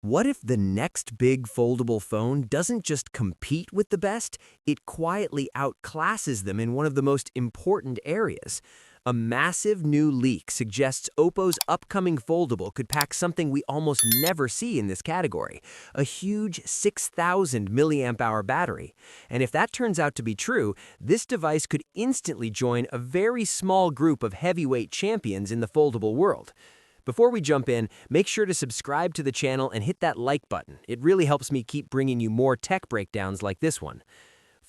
What if the next big foldable phone doesn't just compete with the best, it quietly outclasses them in one of the most important areas? A massive new leak suggests Oppo's upcoming foldable could pack something we almost never see in this category, a huge 6,000 milliamp hour battery. And if that turns out to be true, this device could instantly join a very small group of heavyweight champions in the foldable world. Before we jump in, make sure to subscribe to the channel and hit that like button. It really helps me keep bringing you more tech breakdowns like this one.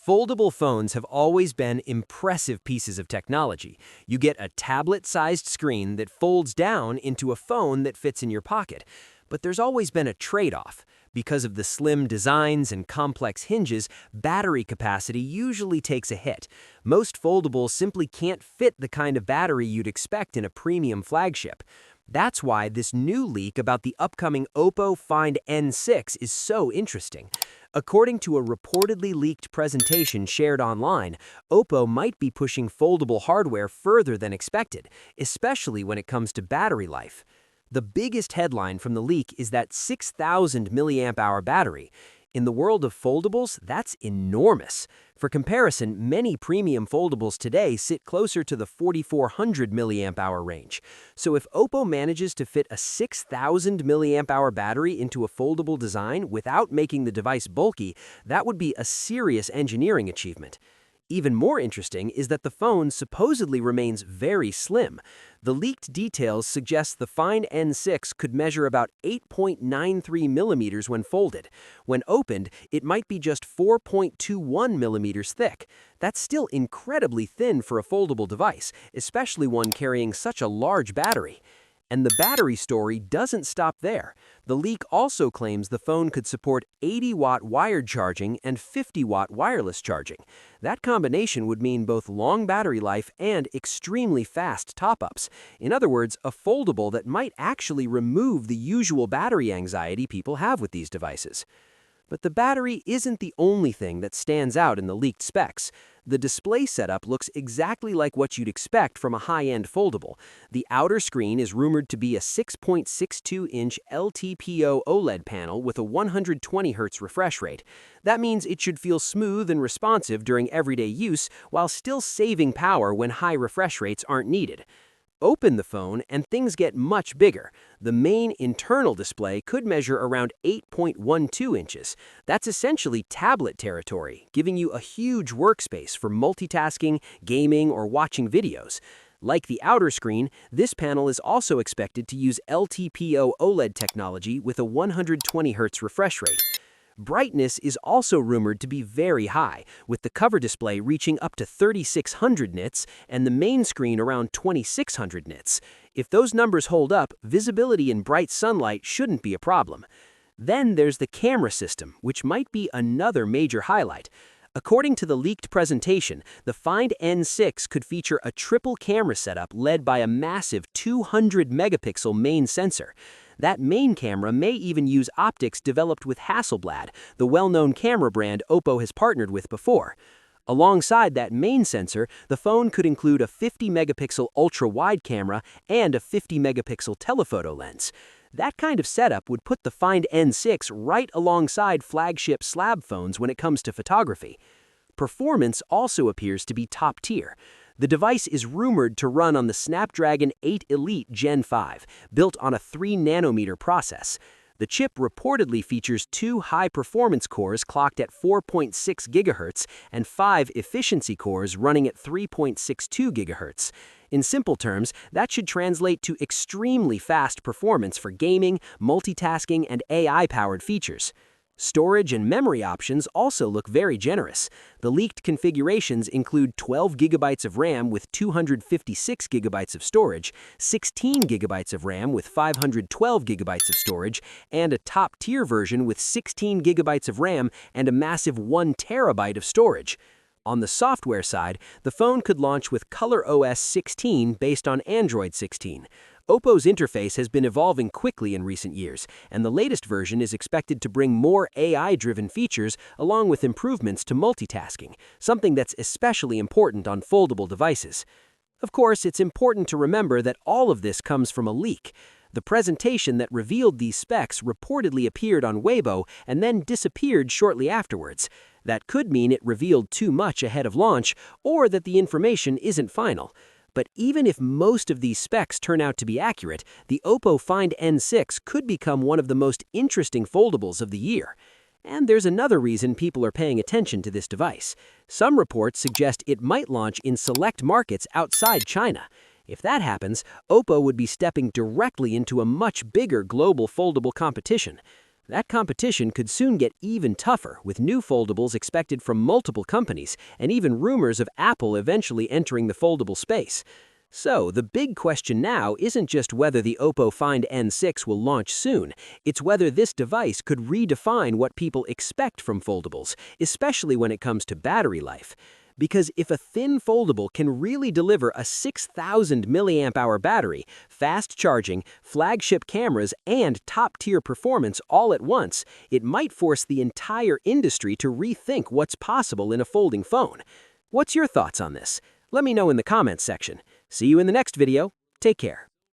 Foldable phones have always been impressive pieces of technology. You get a tablet-sized screen that folds down into a phone that fits in your pocket. But there's always been a trade-off. Because of the slim designs and complex hinges, battery capacity usually takes a hit. Most foldables simply can't fit the kind of battery you'd expect in a premium flagship. That's why this new leak about the upcoming Oppo Find N6 is so interesting. According to a reportedly leaked presentation shared online, Oppo might be pushing foldable hardware further than expected, especially when it comes to battery life. The biggest headline from the leak is that 6,000 milliamp hour battery. In the world of foldables, that's enormous. For comparison, many premium foldables today sit closer to the 4,400 milliamp hour range. So if Oppo manages to fit a 6,000 milliamp hour battery into a foldable design without making the device bulky, that would be a serious engineering achievement. Even more interesting is that the phone supposedly remains very slim. The leaked details suggest the Find N6 could measure about 8.93 millimeters when folded. When opened, it might be just 4.21 millimeters thick. That's still incredibly thin for a foldable device, especially one carrying such a large battery. And the battery story doesn't stop there. The leak also claims the phone could support 80-watt wired charging and 50-watt wireless charging. That combination would mean both long battery life and extremely fast top-ups. In other words, a foldable that might actually remove the usual battery anxiety people have with these devices. But the battery isn't the only thing that stands out in the leaked specs. The display setup looks exactly like what you'd expect from a high-end foldable. The outer screen is rumored to be a 6.62-inch LTPO OLED panel with a 120 Hz refresh rate. That means it should feel smooth and responsive during everyday use while still saving power when high refresh rates aren't needed. Open the phone and things get much bigger. The main internal display could measure around 8.12 inches. That's essentially tablet territory, giving you a huge workspace for multitasking, gaming, or watching videos. Like the outer screen, this panel is also expected to use LTPO OLED technology with a 120 Hz refresh rate. Brightness is also rumored to be very high, with the cover display reaching up to 3,600 nits and the main screen around 2,600 nits. If those numbers hold up, visibility in bright sunlight shouldn't be a problem. Then there's the camera system, which might be another major highlight. According to the leaked presentation, the Find N6 could feature a triple camera setup led by a massive 200-megapixel main sensor. That main camera may even use optics developed with Hasselblad, the well-known camera brand Oppo has partnered with before. Alongside that main sensor, the phone could include a 50-megapixel ultra-wide camera and a 50-megapixel telephoto lens. That kind of setup would put the Find N6 right alongside flagship slab phones when it comes to photography. Performance also appears to be top tier. The device is rumored to run on the Snapdragon 8 Elite Gen 5, built on a 3-nanometer process. The chip reportedly features 2 high-performance cores clocked at 4.6 GHz and 5 efficiency cores running at 3.62 GHz. In simple terms, that should translate to extremely fast performance for gaming, multitasking, and AI-powered features. Storage and memory options also look very generous. The leaked configurations include 12 GB of RAM with 256 GB of storage, 16 GB of RAM with 512 GB of storage, and a top-tier version with 16 GB of RAM and a massive 1 TB of storage. On the software side, the phone could launch with ColorOS 16 based on Android 16. Oppo's interface has been evolving quickly in recent years, and the latest version is expected to bring more AI-driven features along with improvements to multitasking, something that's especially important on foldable devices. Of course, it's important to remember that all of this comes from a leak. The presentation that revealed these specs reportedly appeared on Weibo and then disappeared shortly afterwards. That could mean it revealed too much ahead of launch, or that the information isn't final. But even if most of these specs turn out to be accurate, the Oppo Find N6 could become one of the most interesting foldables of the year. And there's another reason people are paying attention to this device. Some reports suggest it might launch in select markets outside China. If that happens, Oppo would be stepping directly into a much bigger global foldable competition. That competition could soon get even tougher, with new foldables expected from multiple companies, and even rumors of Apple eventually entering the foldable space. So, the big question now isn't just whether the Oppo Find N6 will launch soon, it's whether this device could redefine what people expect from foldables, especially when it comes to battery life. Because if a thin foldable can really deliver a 6,000 mAh battery, fast charging, flagship cameras, and top-tier performance all at once, it might force the entire industry to rethink what's possible in a folding phone. What's your thoughts on this? Let me know in the comments section. See you in the next video. Take care.